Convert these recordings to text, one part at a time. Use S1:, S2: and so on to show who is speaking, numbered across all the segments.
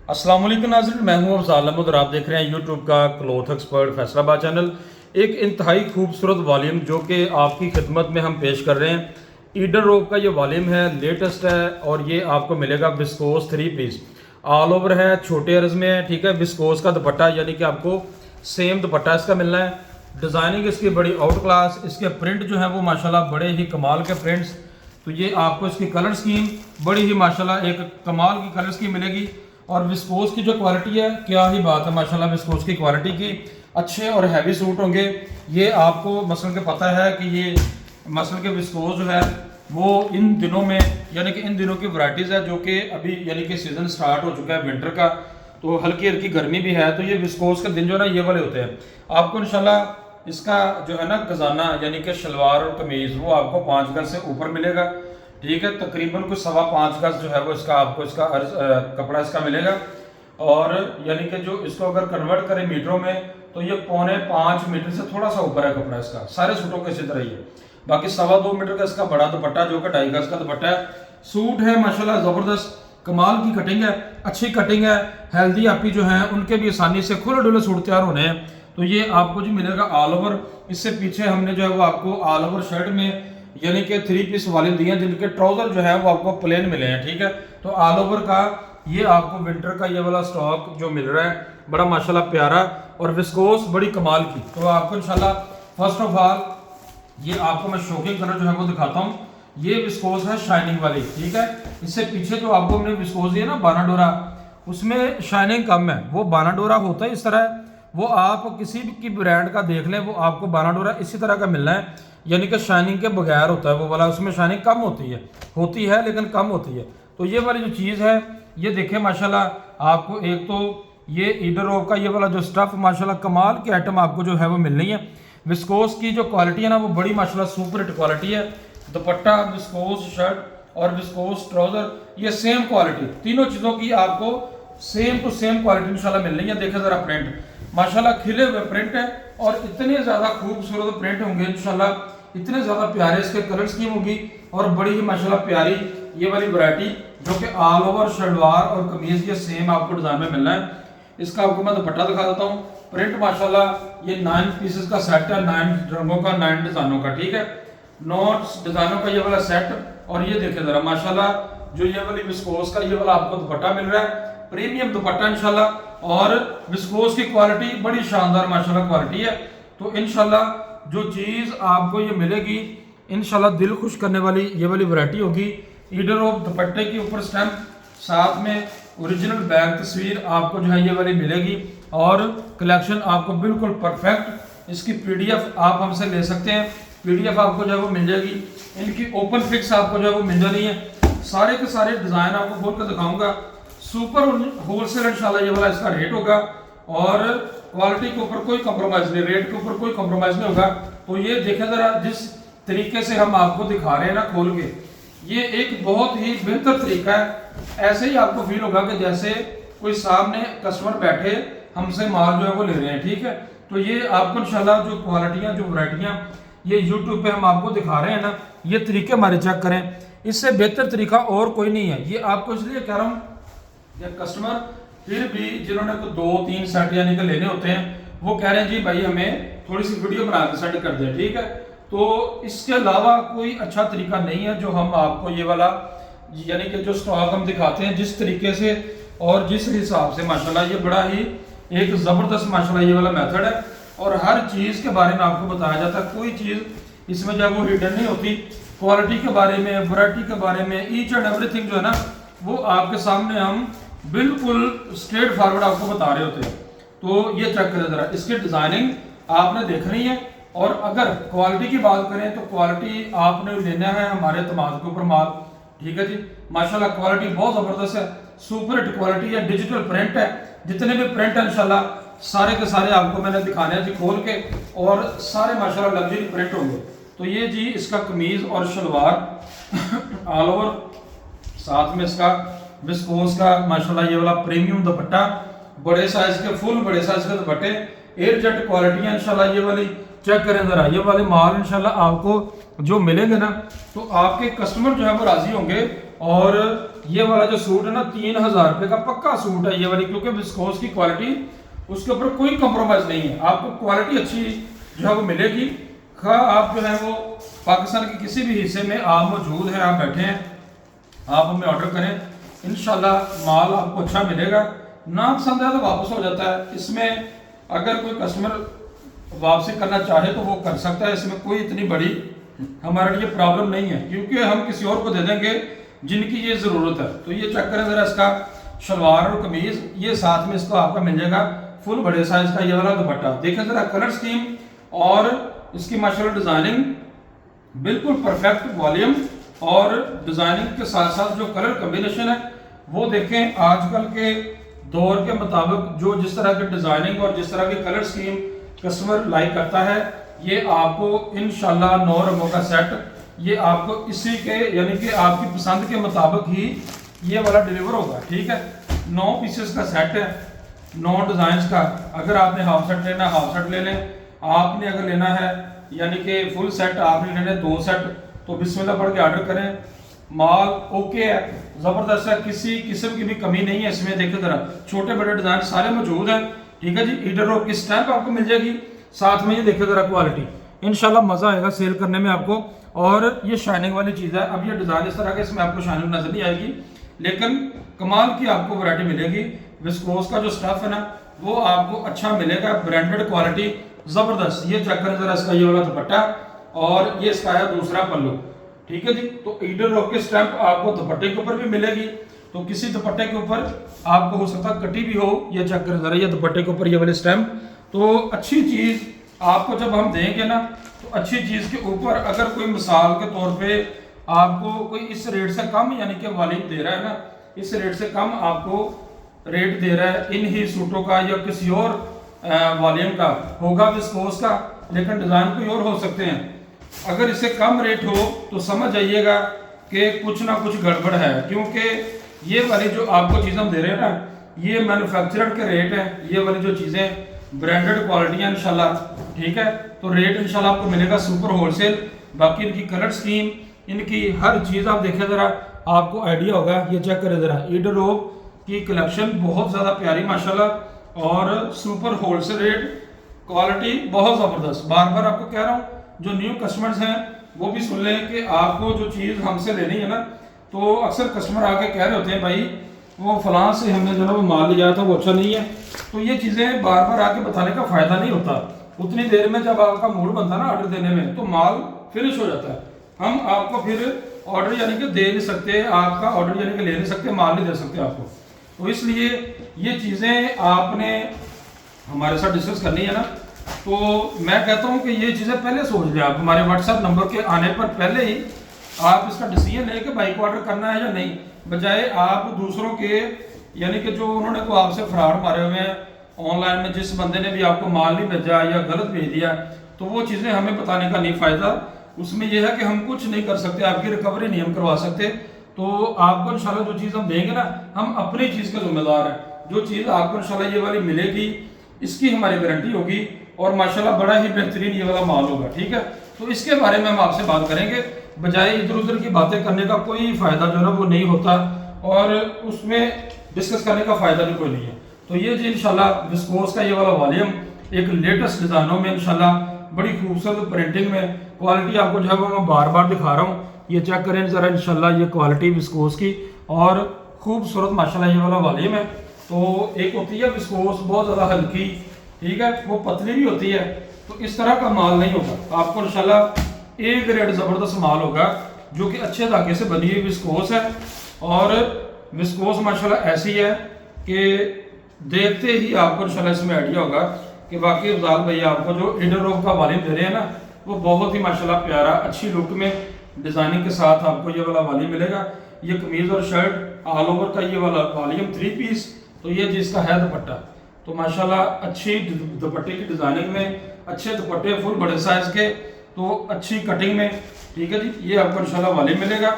S1: अस्सलाम वालेकुम नाज़रीन, मैं हूं अफज़ाल अहमद और आप देख रहे हैं यूट्यूब का क्लॉथ एक्सपर्ट फैसलाबाद चैनल। एक इंतहाई खूबसूरत वॉल्यूम जो कि आपकी खिदमत में हम पेश कर रहे हैं। ईडन रोप का ये वॉल्यूम है, लेटेस्ट है और ये आपको मिलेगा विस्कोस 3 पीस ऑल ओवर है, छोटे अर्ज में है। ठीक है, विस्कोस का दुपट्टा यानी कि आपको सेम दुपट्टा इसका मिलना है। डिज़ाइनिंग इसकी बड़ी आउट क्लास, इसके प्रिंट जो है वो माशाल्लाह बड़े ही कमाल के प्रिंट्स। तो ये आपको इसकी कलर स्कीम बड़ी ही माशाल्लाह एक कमाल की कलर स्कीम मिलेगी। और विस्कोस की जो क्वालिटी है, क्या ही बात है माशाल्लाह विस्कोस की क्वालिटी की। अच्छे और हैवी सूट होंगे। ये आपको मसल के पता है कि ये मसल के विस्कोस जो है वो इन दिनों में यानी कि इन दिनों की वैराइटीज़ है जो कि अभी यानी कि सीज़न स्टार्ट हो चुका है विंटर का, तो हल्की हल्की गर्मी भी है। तो ये विस्कोस के दिन जो है ना ये वाले होते हैं। आपको इंशाल्लाह इसका जो है ना खजाना यानी कि शलवार और कमीज़ वो आपको 5 गज से ऊपर मिलेगा। ठीक है, तकरीबन कुछ 5.25 गज जो है वो इसका आपको इसका कपड़ा इसका मिलेगा। और यानी कि जो इसको अगर कन्वर्ट करें मीटरों में तो ये 4.25 मीटर से थोड़ा सा ऊपर है कपड़ा इसका, सारे सूटों के इसी तरह ही है। बाकी 2.25 मीटर का इसका बड़ा दुपट्टा जो कि 2.5 गज का दुपट्टा है। सूट है माशाल्लाह ज़बरदस्त, कमाल की कटिंग है, अच्छी कटिंग है। हेल्दी आपी जो है उनके भी आसानी से खुले डुले सूट तैयार होने हैं। तो ये आपको जो मिलेगा ऑल ओवर। इससे पीछे हमने जो है वो आपको ऑल ओवर शर्ट में यानी कि 3 पीस वाले दिए हैं जिनके ट्राउजर जो है वो आपको प्लेन मिले हैं। ठीक है, तो ऑल ओवर का ये आपको विंटर का ये वाला स्टॉक जो मिल रहा है बड़ा माशाल्लाह प्यारा और विस्कोस बड़ी कमाल की। तो आपको इंशाल्लाह फर्स्ट ऑफ ऑल ये आपको मैं शोकिंग कलर जो है वो दिखाता हूँ। ये विस्कोस है शाइनिंग वाली। ठीक है, इससे पीछे जो आपको हमने विस्कोस दिया ना बानाडोरा, उसमें शाइनिंग कम है। वो बानाडोरा होता है इस तरह, वो आप किसी भी की ब्रांड का देख लें वो आपको बानाडोरा इसी तरह का मिलना है, यानी कि शाइनिंग के बगैर होता है वो वाला। उसमें शाइनिंग कम होती है लेकिन कम होती है। तो ये वाली जो चीज़ है ये देखें माशाल्लाह आपको एक तो ये ईडन रोप का ये वाला जो स्टफ माशाल्लाह कमाल की आइटम आपको जो है वो मिल रही है। विस्कोस की जो क्वालिटी है ना वो बड़ी माशाल्लाह सुपर हिट क्वालिटी है। दुपट्टा, विस्कोस शर्ट और विस्कोस ट्राउजर ये सेम क्वालिटी, तीनों चीज़ों की आपको सेम टू सेम क्वालिटी इंशाल्लाह मिल रही है। देखें ज़रा प्रिंट माशाल्लाह खिले हुए प्रिंट है और इतने ज़्यादा खूबसूरत प्रिंट होंगे इंशाल्लाह, इतने ज़्यादा प्यारे इसके कलर स्कीम होगी और बड़ी ही माशाल्लाह प्यारी ये वाली वैरायटी जो कि ऑल ओवर शलवार और कमीज ये सेम आपको डिज़ाइन में मिलना है। इसका आपको मैं दुपट्टा दिखा देता हूँ। प्रिंट माशाल्लाह ये 9 पीसेस का सेट है, 9 रंगों का, 9 डिज़ाइनों का। ठीक है, 9 डिज़ाइनों का ये वाला सेट। और ये देखें ज़रा माशाल्लाह जो ये वाली विस्कोस का ये वाला आपको दुपट्टा मिल रहा है, प्रीमियम दुपट्टा इंशाल्लाह। और विस्कोस की क्वालिटी बड़ी शानदार माशाल्लाह क्वालिटी है। तो इंशाल्लाह जो चीज़ आपको ये मिलेगी इंशाल्लाह दिल खुश करने वाली ये वाली वैरायटी होगी। ईडन रोप दुपट्टे के ऊपर स्टैम्प, साथ में ओरिजिनल बैग तस्वीर आपको जो है ये वाली मिलेगी। और कलेक्शन आपको बिल्कुल परफेक्ट। इसकी पीडीएफ आप हमसे ले सकते हैं, पीडीएफ आपको जो है वो मिल जाएगी। इनकी ओपन पिक्स आपको जो है वो मिल जा रही है। सारे के सारे डिज़ाइन आपको खोल कर दिखाऊंगा। सुपर होलसेल इंशाल्लाह ये वाला इसका रेट होगा और क्वालिटी के ऊपर कोई कॉम्प्रोमाइज़ नहीं, रेट के ऊपर कोई कॉम्प्रोमाइज़ नहीं होगा। तो ये देखें ज़रा जिस तरीके से हम आपको दिखा रहे हैं ना खोल के, ये एक बहुत ही बेहतर तरीका है। ऐसे ही आपको फील होगा कि जैसे कोई सामने कस्टमर बैठे हमसे माल जो है वो ले रहे हैं। ठीक है, तो ये आपको इंशाल्लाह जो क्वालिटियाँ जो वैरायटियाँ ये यूट्यूब पे हम आपको दिखा रहे हैं ना, ये तरीके हमारे चेक करें, इससे बेहतर तरीका और कोई नहीं है। ये आपको इसलिए कह रहा हूँ या कस्टमर फिर भी जिन्होंने को 2-3 सेट यानी कि लेने होते हैं वो कह रहे हैं जी भाई हमें थोड़ी सी वीडियो बना के सेंड कर दें। ठीक है, तो इसके अलावा कोई अच्छा तरीका नहीं है जो हम आपको ये वाला यानी कि जो स्टॉक हम दिखाते हैं जिस तरीके से और जिस हिसाब से माशाल्लाह ये बड़ा ही एक ज़बरदस्त माशाल्लाह ये वाला मेथड है। और हर चीज़ के बारे में आपको बताया जाता है, कोई चीज़ इसमें जो है वो हिडन नहीं होती। क्वालिटी के बारे में, वैरायटी के बारे में, ईच एंड एवरीथिंग जो है ना वो आपके सामने हम बिल्कुल स्ट्रेट फॉरवर्ड आपको बता रहे होते हैं। तो ये चेक करें ज़रा, इसकी डिज़ाइनिंग आपने देखनी है। और अगर क्वालिटी की बात करें तो क्वालिटी आपने लेना है हमारे तमाम के ऊपर माल। ठीक है जी, माशाल्लाह क्वालिटी बहुत ज़बरदस्त है, सुपर हिट क्वालिटी है, डिजिटल प्रिंट है। जितने भी प्रिंट है इंशाल्लाह सारे के सारे आपको मैंने दिखाने हैं जी खोल के, और सारे माशाल्लाह लग्जरी प्रिंट होंगे। तो ये जी इसका कमीज़ और शलवार ऑल ओवर, साथ में इसका विस्कोस का माशाल्लाह ये वाला प्रीमियम दुपट्टा, बड़े साइज के फुल बड़े साइज के दुपट्टे, एयर जेट क्वालिटी है इंशाल्लाह ये वाली। चेक करें जरा ये वाले माल इंशाल्लाह आपको जो मिलेंगे ना तो आपके कस्टमर जो है वो राजी होंगे। और ये वाला जो सूट है ना 3000 रुपये का पक्का सूट है ये वाली, क्योंकि विस्कोस की क्वालिटी उसके ऊपर कोई कंप्रोमाइज नहीं है। आपको क्वालिटी अच्छी जो है वो मिलेगी। खा आप जो है वो पाकिस्तान के किसी भी हिस्से में आप मौजूद हैं, आप बैठे हैं, आप हमें ऑर्डर करें, इंशाल्लाह माल आपको अच्छा मिलेगा। ना पसंद है तो वापस हो जाता है। इसमें अगर कोई कस्टमर वापसी करना चाहे तो वो कर सकता है, इसमें कोई इतनी बड़ी हमारे लिए प्रॉब्लम नहीं है, क्योंकि हम किसी और को दे देंगे जिनकी ये ज़रूरत है। तो ये चेक करें ज़रा इसका शलवार और कमीज़, ये साथ में इसको आपका मिल जाएगा फुल बड़े साइज का ये वाला दुपट्टा। देखें ज़रा कलर स्कीम और इसकी माशाल्लाह डिज़ाइनिंग बिल्कुल परफेक्ट वॉल्यूम और डिज़ाइनिंग के साथ साथ जो कलर कम्बिनेशन है वो देखें। आजकल के दौर के मुताबिक जो जिस तरह की डिज़ाइनिंग और जिस तरह की कलर स्कीम कस्टमर लाइक करता है, ये आपको इंशाल्लाह 9 रंगों का सेट ये आपको इसी के यानी कि आपकी पसंद के मुताबिक ही ये वाला डिलीवर होगा। ठीक है, 9 पीसेस का सेट है, 9 डिज़ाइन का। अगर आपने हाफ सेट लेना हाफ सेट ले लें, आपने अगर लेना है यानी कि फुल सेट आपने लेने 2 सेट, तो बिस्मिल्लाह पढ़ के ऑर्डर करें। माल ओके है, ज़बरदस्त है, किसी किस्म की भी कमी नहीं है इसमें। देखो जरा छोटे बड़े डिज़ाइन सारे मौजूद हैं। ठीक है जी, ईडर रोप की स्टैम्प आपको मिल जाएगी साथ में। ये देखो जरा क्वालिटी, इंशाल्लाह मज़ा आएगा सेल करने में आपको। और ये शाइनिंग वाली चीज़ है। अब ये डिज़ाइन इस तरह के, इसमें आपको शाइनिंग नजर नहीं आएगी, लेकिन कमाल की आपको वैरायटी मिलेगी। विस्कोस का जो स्टफ है ना वो आपको अच्छा मिलेगा, ब्रांडेड क्वालिटी ज़बरदस्त। ये चेक करें जरा इसका ये वाला दुपट्टा और ये इसका है दूसरा पल्लू। ठीक है जी, तो ईडर रॉक की स्टैम्प आपको दुपट्टे के ऊपर भी मिलेगी। तो किसी दुपट्टे के ऊपर आपको हो सकता है कटी भी हो, ये चेक करें जरा ये दुपट्टे के ऊपर ये वाली स्टैम्प। तो अच्छी चीज़ आपको जब हम देंगे ना, तो अच्छी चीज़ के ऊपर अगर कोई मिसाल के तौर पे आपको कोई इस रेट से कम यानी कि वॉल्यूम दे रहा है ना, इस रेट से कम आपको रेट दे रहा है इन ही सूटों का या किसी और वॉल्यूम का होगा विस्कोस का, लेकिन डिज़ाइन कोई और हो सकते हैं। अगर इससे कम रेट हो तो समझ जाइएगा कि कुछ ना कुछ गड़बड़ है, क्योंकि ये वाली जो आपको चीज़ हम दे रहे हैं ना, ये मैन्युफैक्चरर के रेट है। ये वाली जो चीज़ें ब्रांडेड क्वालिटी है इंशाल्लाह। ठीक है, तो रेट इंशाल्लाह आपको मिलेगा सुपर होलसेल। बाकी इनकी कलर स्कीम, इनकी हर चीज़ आप देखें ज़रा, आपको आइडिया होगा। ये चेक करें ज़रा, ईडर रोप की कलेक्शन बहुत ज़्यादा प्यारी माशाल्लाह, और सुपर होलसेल रेट, क्वालिटी बहुत ज़बरदस्त। बार बार आपको कह रहा हूँ, जो न्यू कस्टमर्स हैं वो भी सुन लें कि आपको जो चीज़ हमसे लेनी है ना, तो अक्सर कस्टमर आके कह रहे होते हैं भाई वो फलां से हमने जो ना वो माल लिया था वो अच्छा नहीं है। तो ये चीज़ें बार बार आके बताने का फ़ायदा नहीं होता। उतनी देर में जब आपका मूड बनता है ना ऑर्डर देने में, तो माल फिनिश हो जाता है। हम आपको फिर ऑर्डर यानी कि दे नहीं सकते, आपका ऑर्डर यानी कि ले नहीं सकते, माल नहीं दे सकते आपको। तो इसलिए ये चीज़ें आपने हमारे साथ डिस्कस करनी है ना, तो मैं कहता हूँ कि ये चीज़ें पहले सोच लें आप। हमारे व्हाट्सएप नंबर के आने पर पहले ही आप इसका डिसीजन लें कि बाइक ऑर्डर करना है या नहीं, बजाय आप दूसरों के यानी कि जो उन्होंने को आपसे फ्रॉड मारे हुए हैं ऑनलाइन में, जिस बंदे ने भी आपको माल नहीं भेजा या गलत भेज दिया, तो वो चीज़ें हमें बताने का नहीं फ़ायदा। उसमें यह है कि हम कुछ नहीं कर सकते, आपकी रिकवरी नहीं हम करवा सकते। तो आपको इंशाल्लाह जो चीज़ हम देंगे ना, हम अपनी चीज़ का जिम्मेदार है। जो चीज़ आपको इंशाल्लाह ये वाली मिलेगी, इसकी हमारी गारंटी होगी, और माशाल्लाह बड़ा ही बेहतरीन ये वाला माल होगा। ठीक है, तो इसके बारे में हम आपसे बात करेंगे, बजाय इधर उधर की बातें करने का कोई फ़ायदा जो ना वो नहीं होता, और उसमें डिस्कस करने का फ़ायदा भी कोई नहीं है। तो ये जी इंशाल्लाह विस्कोस का ये वाला वॉल्यूम एक लेटेस्ट डिज़ाइनों में इंशाल्लाह बड़ी खूबसूरत प्रिंटिंग में, क्वालिटी आपको जो है वो मैं बार बार दिखा रहा हूँ। ये चेक करें ज़रा इंशाल्लाह ये क्वालिटी विस्कोस की, और खूबसूरत माशाल्लाह ये वाला वॉल्यूम है। तो एक होती है विस्कोस बहुत ज़्यादा हल्की, ठीक है, वो पतली भी होती है। तो इस तरह का माल नहीं होगा आपको, इंशाल्लाह ए ग्रेड ज़बरदस्त माल होगा जो कि अच्छे धागे से बनी हुई विस्कोस है। और विस्कोस माशाल्लाह ऐसी है कि देखते ही आपको इंशाल्लाह इसमें आइडिया होगा कि बाकी अफजाल भाई आपको जो ईडर रोप का वॉल्यूम दे रहे हैं ना, वो बहुत ही माशाल्लाह प्यारा अच्छी लुक में डिज़ाइनिंग के साथ आपको ये वाला वॉल्यूम मिलेगा। ये कमीज़ और शर्ट ऑल ओवर का ये वाला वॉल्यूम 3 पीस। तो ये जिसका है दुपट्टा, तो माशाल्लाह अच्छी दुपट्टे की डिज़ाइनिंग में, अच्छे दुपट्टे फुल बड़े साइज़ के, तो अच्छी कटिंग में। ठीक है जी, ये आपको इंशाल्लाह वॉल्यूम मिलेगा।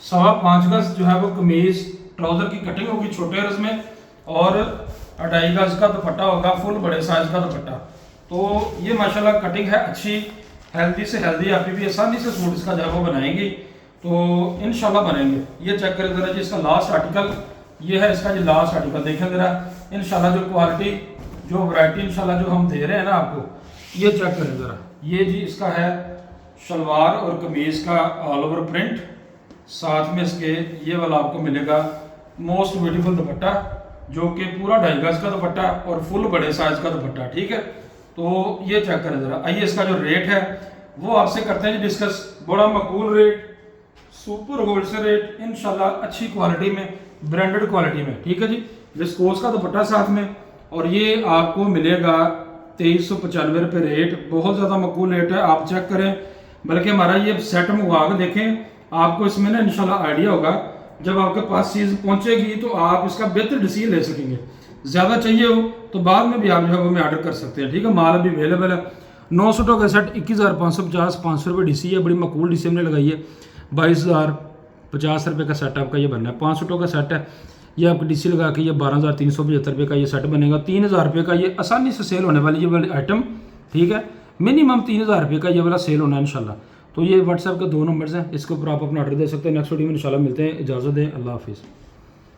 S1: 5.25 गज जो है वो कमीज़ ट्राउज़र की कटिंग होगी छोटे रज में, और 2.5 गज का दुपट्टा होगा फुल बड़े साइज़ का दुपट्टा। तो ये माशाल्लाह कटिंग है अच्छी, हेल्दी से हेल्दी, आप भी आसानी से सूट इसका जो है वो बनाएंगी। तो इंशाल्लाह बनेंगे। ये चेक करें ज़रा जी, इसका लास्ट आर्टिकल ये है, इसका जी लास्ट आर्टिकल देखें ज़रा। इंशाल्लाह जो क्वालिटी जो वैरायटी इंशाल्लाह जो हम दे रहे हैं ना आपको, ये चेक करें ज़रा। ये जी इसका है शलवार और कमीज़ का ऑल ओवर प्रिंट, साथ में इसके ये वाला आपको मिलेगा मोस्ट ब्यूटीफुल दुपट्टा, जो कि पूरा 2.5 गज का दुपट्टा और फुल बड़े साइज का दुपट्टा, ठीक है। तो ये चेक करें ज़रा। आइए इसका जो रेट है वो आपसे करते हैं जी डिस्कस। बड़ा मकबूल रेट, सुपर होलसेल रेट, इंशाल्लाह अच्छी क्वालिटी में, ब्रांडेड क्वालिटी में, ठीक है जी। विस्कोस का दुपट्टा साथ में, और ये आपको मिलेगा 2395 रुपये रेट। बहुत ज़्यादा मकबूल रेट है, आप चेक करें। बल्कि हमारा ये सेट मंगवा के देखें, आपको इसमें ना इंशाल्लाह आइडिया होगा। जब आपके पास चीज़ पहुंचेगी तो आप इसका बेहतर डिसीजन ले सकेंगे। ज़्यादा चाहिए हो तो बाद में भी आप जो है वो में ऑर्डर कर सकते हैं, ठीक है। माल अभी अवेलेबल है। 9 सूटों का सेट 21,550, 500 रुपये DC है। बड़ी मकबूल DC हमने लगाई है। 22,050 रुपये का सेट आपका ये बनना है। 5 सूटों का सेट है, ये आपको DC लगा के ये 12,375 रुपये का ये सेट बनेगा। 3,000 रुपये का ये आसानी से सेल होने वाली ये वाली आइटम, ठीक है। मिनिमम 3,000 रुपये का ये वाला सेल होना है इंशाल्लाह। तो ये व्हाट्सएप के 2 नंबर्स हैं, इसके ऊपर आप अपना ऑर्डर दे सकते हैं। नेक्स्ट वीडियो में इंशाल्लाह मिलते हैं। इजाज़त दें, अल्लाह हाफिज़।